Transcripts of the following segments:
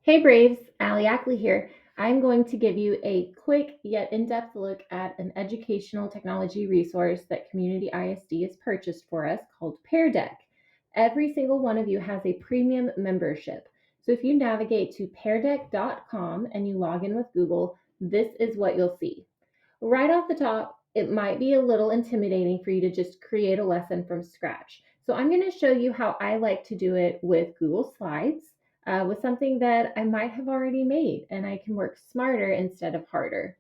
Hey Braves, Allie Ackley here. I'm going to give you a quick yet in-depth look at an educational technology resource that Community ISD has purchased for us called Pear Deck. Every single one of you has a premium membership. So if you navigate to peardeck.com and you log in with Google, this is what you'll see. Right off the top, it might be a little intimidating for you to just create a lesson from scratch. So I'm going to show you how I like to do it with Google Slides, with something that I might have already made, and I can work smarter instead of harder.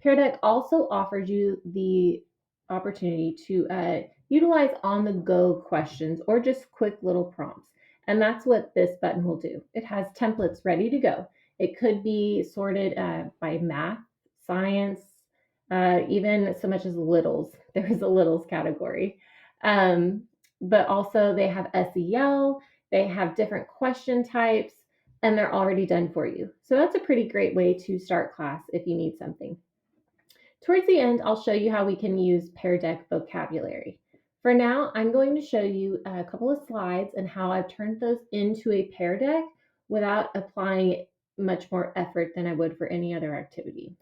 Pear Deck also offers you the opportunity to utilize on the go questions or just quick little prompts. And that's what this button will do. It has templates ready to go. It could be sorted by math, science, even so much as littles. There is a littles category. Um, but also, they have SEL, they have different question types, and they're already done for you. So that's a pretty great way to start class if you need something. Towards the end, I'll show you how we can use Pear Deck vocabulary. For now, I'm going to show you a couple of slides and how I've turned those into a Pear Deck without applying much more effort than I would for any other activity.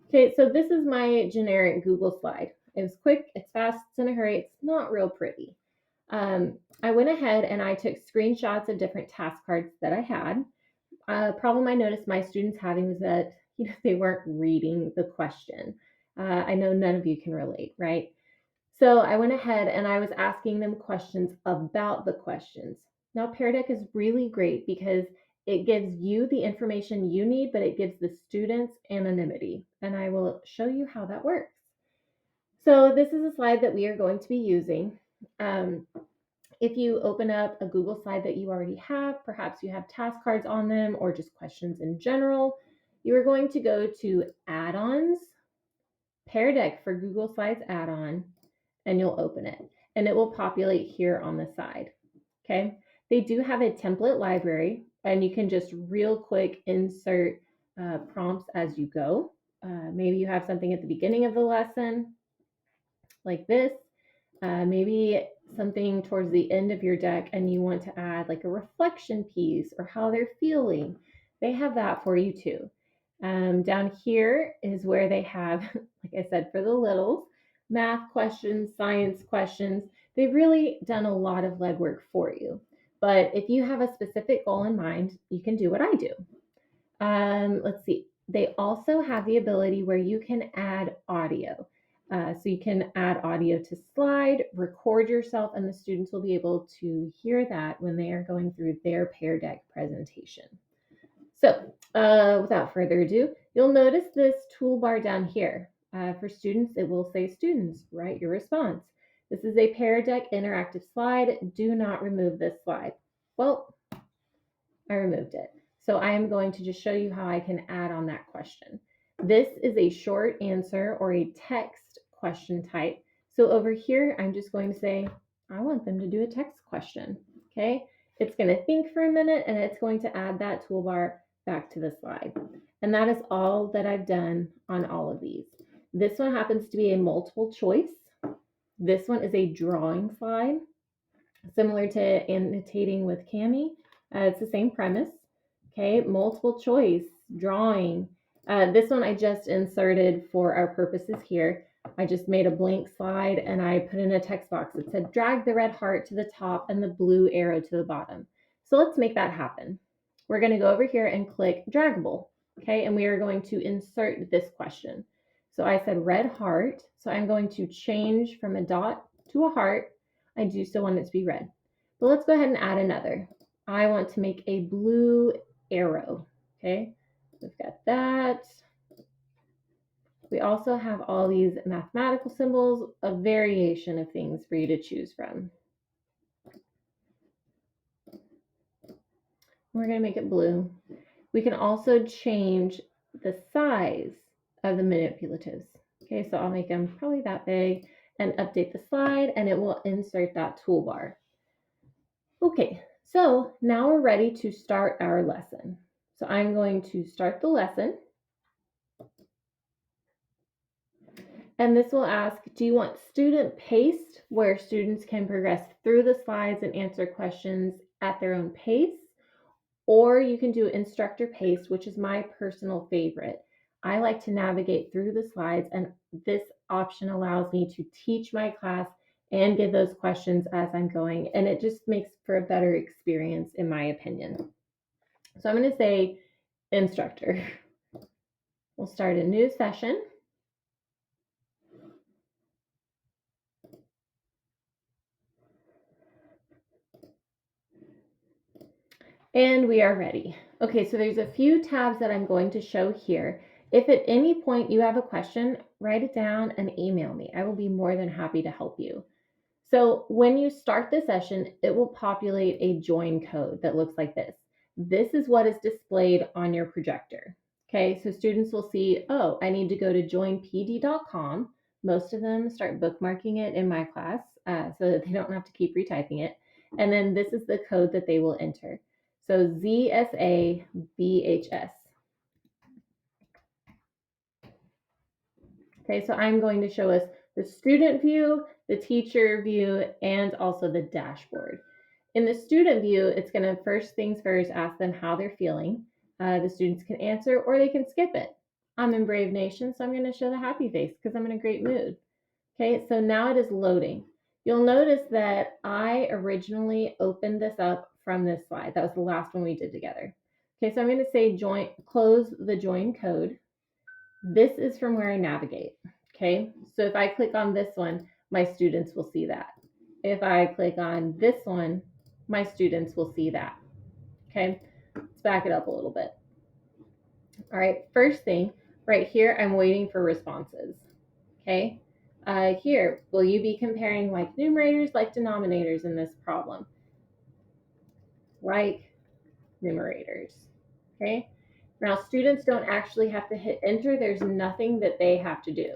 Okay, so this is my generic Google slide. It was quick, it's fast, it's in a hurry, it's not real pretty. I went ahead and I took screenshots of different task cards that I had. A problem I noticed my students having was that they weren't reading the question. I know none of you can relate, right? So I went ahead and I was asking them questions about the questions. Now, Pear Deck is really great because it gives you the information you need, but it gives the students anonymity. And I will show you how that works. So this is a slide that we are going to be using. Um, if you open up a Google slide that you already have, perhaps you have task cards on them or just questions in general, you are going to go to Add-ons, Pear Deck for Google Slides add-on, and you'll open it. And it will populate here on the side. Okay. They do have a template library, and you can just real quick insert prompts as you go. Maybe you have something at the beginning of the lesson like this. Maybe something towards the end of your deck and you want to add like a reflection piece or how they're feeling. They have that for you too. Down here is where they have, like I said, for the littles, math questions, science questions. They've really done a lot of legwork for you. But if you have a specific goal in mind, you can do what I do. Let's see. They also have the ability where you can add audio. So you can add audio to slide, record yourself, and the students will be able to hear that when they are going through their Pear Deck presentation. So without further ado, you'll notice this toolbar down here. For students, it will say students, write your response. This is a Pear Deck interactive slide. Do not remove this slide. Well, I removed it. So I am going to just show you how I can add on that question. This is a short answer or a text question type. So over here, I'm just going to say, I want them to do a text question. Okay. It's going to think for a minute and it's going to add that toolbar back to the slide. And that is all that I've done on all of these. This one happens to be a multiple choice. This one is a drawing slide, similar to annotating with Cami. It's the same premise. Okay, multiple choice, drawing. This one I just inserted for our purposes here. I just made a blank slide and I put in a text box that said drag the red heart to the top and the blue arrow to the bottom. So let's make that happen. We're going to go over here and click draggable. Okay, and we are going to insert this question. So I said red heart. So I'm going to change from a dot to a heart. I do still want it to be red. But let's go ahead and add another. I want to make a blue arrow. Okay, we've got that. We also have all these mathematical symbols, a variation of things for you to choose from. We're going to make it blue. We can also change the size of the manipulatives. Okay, so I'll make them probably that big and update the slide, and it will insert that toolbar. Okay, so now we're ready to start our lesson. So I'm going to start the lesson. And this will ask, do you want student paced, where students can progress through the slides and answer questions at their own pace? Or you can do instructor paced, which is my personal favorite. I like to navigate through the slides, and this option allows me to teach my class and give those questions as I'm going. And it just makes for a better experience, in my opinion. So I'm going to say instructor. We'll start a new session. And we are ready. Okay, so there's a few tabs that I'm going to show here. If at any point you have a question, write it down and email me. I will be more than happy to help you. So when you start the session, it will populate a join code that looks like this. This is what is displayed on your projector. Okay, so students will see, oh, I need to go to joinpd.com. Most of them start bookmarking it in my class so that they don't have to keep retyping it. And then this is the code that they will enter. So ZSABHS. Okay, so I'm going to show us the student view, the teacher view, and also the dashboard. In the student view, it's going to first things first ask them how they're feeling. The students can answer or they can skip it. I'm in Brave Nation, so I'm going to show the happy face because I'm in a great mood. Okay, so now it is loading. You'll notice that I originally opened this up from this slide. That was the last one we did together. Okay, so I'm going to say join, close the join code. This is from where I navigate. Okay, so if I click on this one, my students will see that. If I click on this one, my students will see that. Okay, let's back it up a little bit. All right, first thing, right here, I'm waiting for responses. Okay, here, will you be comparing like numerators, like denominators in this problem? Like numerators. Okay, now students don't actually have to hit enter. There's nothing that they have to do.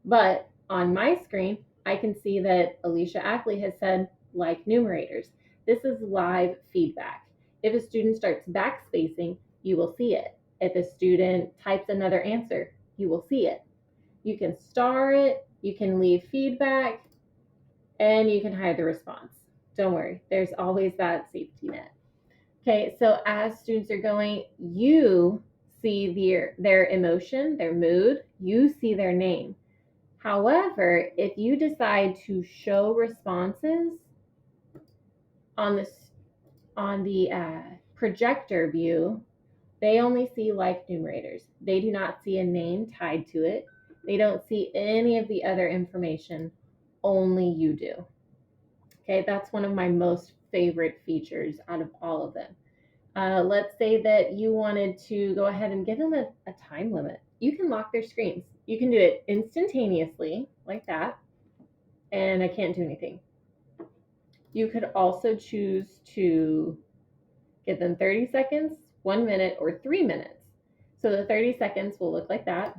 But on my screen, I can see that Alicia Ackley has said like numerators. This is live feedback. If a student starts backspacing, you will see it. If a student types another answer, you will see it. You can star it, you can leave feedback, and you can hide the response. Don't worry, there's always that safety net. Okay, so as students are going, you see their emotion, their mood, you see their name. However, if you decide to show responses on the projector view, they only see like numerators. They do not see a name tied to it. They don't see any of the other information. Only you do. Okay, that's one of my most favorite features out of all of them. Let's say that you wanted to go ahead and give them a time limit. You can lock their screens. You can do it instantaneously, like that, and I can't do anything. You could also choose to give them 30 seconds, 1 minute, or 3 minutes. So the 30 seconds will look like that.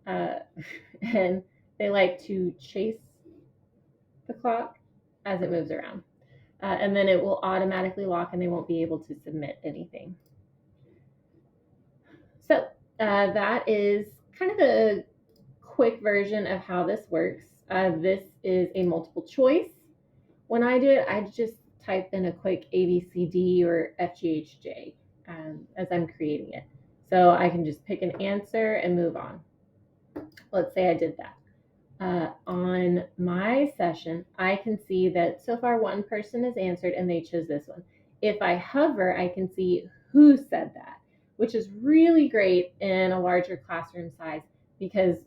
Uh, and they like to chase the clock as it moves around. And then it will automatically lock and they won't be able to submit anything. So that is kind of a quick version of how this works. This is a multiple choice. When I do it, I just type in a quick ABCD or FGHJ as I'm creating it. So I can just pick an answer and move on. Let's say I did that. On my session, I can see that so far one person has answered and they chose this one. If I hover, I can see who said that, which is really great in a larger classroom size because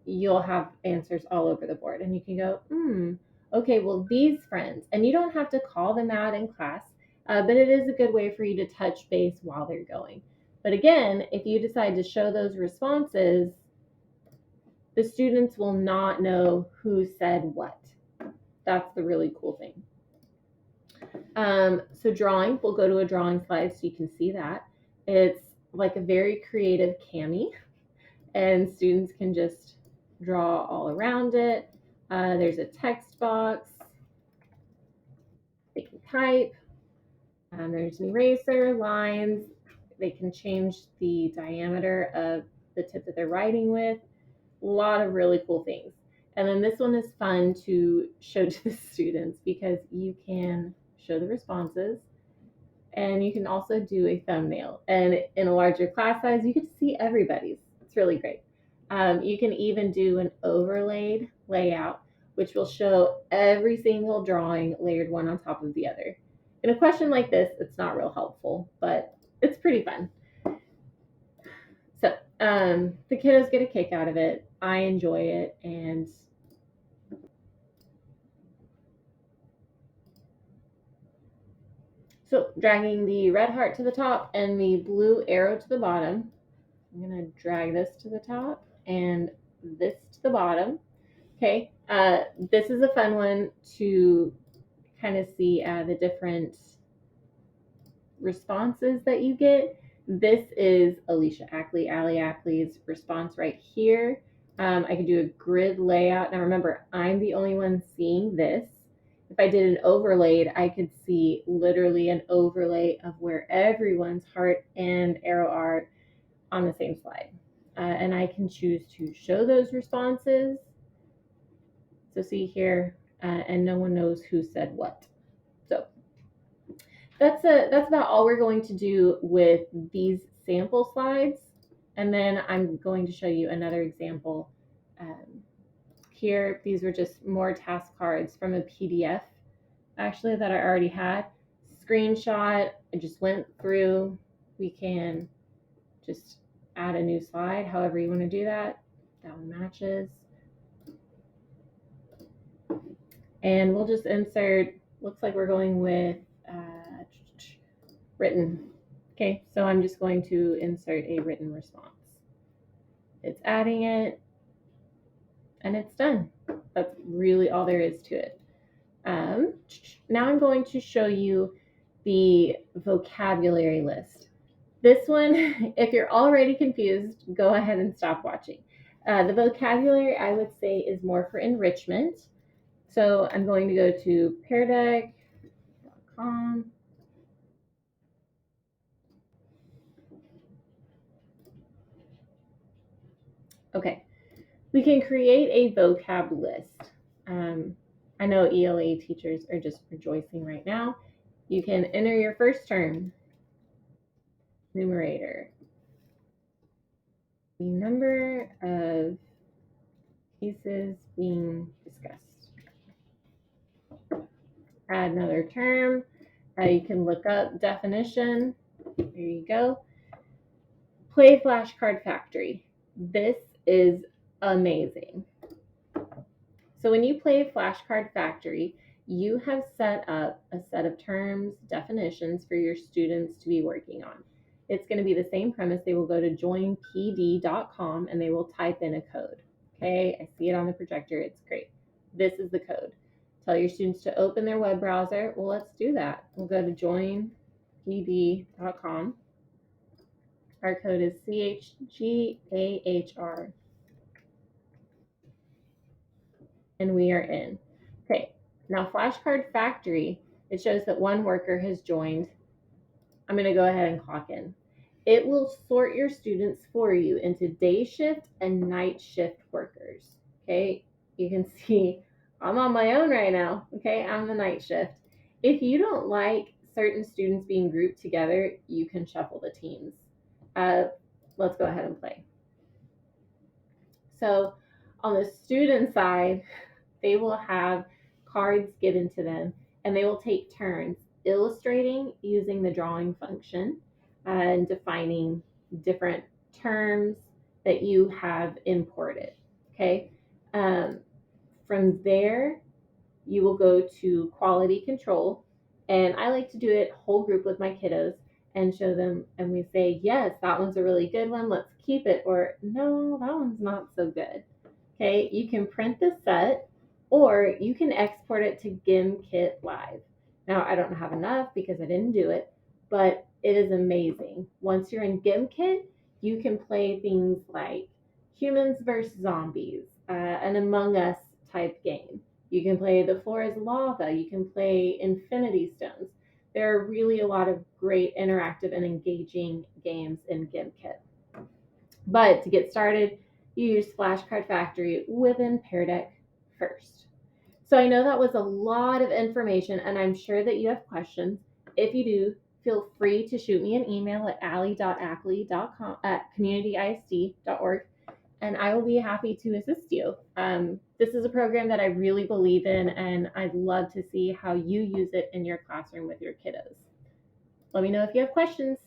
you'll have answers all over the board and you can go, okay, well, these friends, and you don't have to call them out in class, but it is a good way for you to touch base while they're going. But again, if you decide to show those responses, the students will not know who said what. That's the really cool thing. So drawing, we'll go to a drawing slide so you can see that. It's like a very creative cami, and students can just draw all around it. There's a text box. They can type. There's an eraser, lines. They can change the diameter of the tip that they're writing with. A lot of really cool things. And then this one is fun to show to the students because you can show the responses and you can also do a thumbnail. And in a larger class size, you get to see everybody's. It's really great. You can even do an overlaid layout, which will show every single drawing layered one on top of the other. In a question like this, it's not real helpful, but it's pretty fun. So the kiddos get a kick out of it. I enjoy it, and so dragging the red heart to the top and the blue arrow to the bottom. I'm gonna drag this to the top and this to the bottom. Okay, this is a fun one to kind of see the different responses that you get. This is Alicia Ackley, Allie Ackley's response right here. I can do a grid layout. Now remember, I'm the only one seeing this. If I did an overlaid, I could see literally an overlay of where everyone's heart and arrow are on the same slide. And I can choose to show those responses. So see here, and no one knows who said what. So that's about all we're going to do with these sample slides. And then I'm going to show you another example. Here, these were just more task cards from a PDF, actually, that I already had. Screenshot, I just went through. We can just add a new slide, however you want to do that. That one matches. And we'll just insert, looks like we're going with written. Okay, so I'm just going to insert a written response. It's adding it, and it's done. That's really all there is to it. Now I'm going to show you the vocabulary list. This one, if you're already confused, go ahead and stop watching. The vocabulary, I would say, is more for enrichment. So I'm going to go to peardeck.com. Okay, we can create a vocab list. I know ELA teachers are just rejoicing right now. You can enter your first term, numerator, the number of cases being discussed. Add another term. You can look up definition. There you go. Play flashcard factory. This is amazing. So when you play Flashcard Factory, you have set up a set of terms, definitions for your students to be working on. It's going to be the same premise. They will go to joinpd.com and they will type in a code. Okay, I see it on the projector. It's great. This is the code. Tell your students to open their web browser. Well, let's do that. We'll go to joinpd.com. Our code is CHGAHR. And we are in. Okay, now Flashcard Factory, it shows that one worker has joined. I'm going to go ahead and clock in. It will sort your students for you into day shift and night shift workers. Okay, you can see I'm on my own right now. Okay, I'm the night shift. If you don't like certain students being grouped together, you can shuffle the teams. Let's go ahead and play. So on the student side, they will have cards given to them and they will take turns illustrating using the drawing function and defining different terms that you have imported. Okay. From there, you will go to quality control. And I like to do it whole group with my kiddos and show them, and we say, yes, that one's a really good one. Let's keep it. Or no, that one's not so good. Okay. You can print the set or you can export it to GimKit Live. Now, I don't have enough because I didn't do it, but it is amazing. Once you're in GimKit, you can play things like humans versus zombies, an Among Us type game. You can play The Floor is Lava. You can play Infinity Stones. There are really a lot of great interactive and engaging games in GimKit. But to get started, you use Flashcard Factory within Pear Deck first. So I know that was a lot of information, and I'm sure that you have questions. If you do, feel free to shoot me an email at allie.ackley.com@communityisd.org, and I will be happy to assist you. This is a program that I really believe in, and I'd love to see how you use it in your classroom with your kiddos. Let me know if you have questions.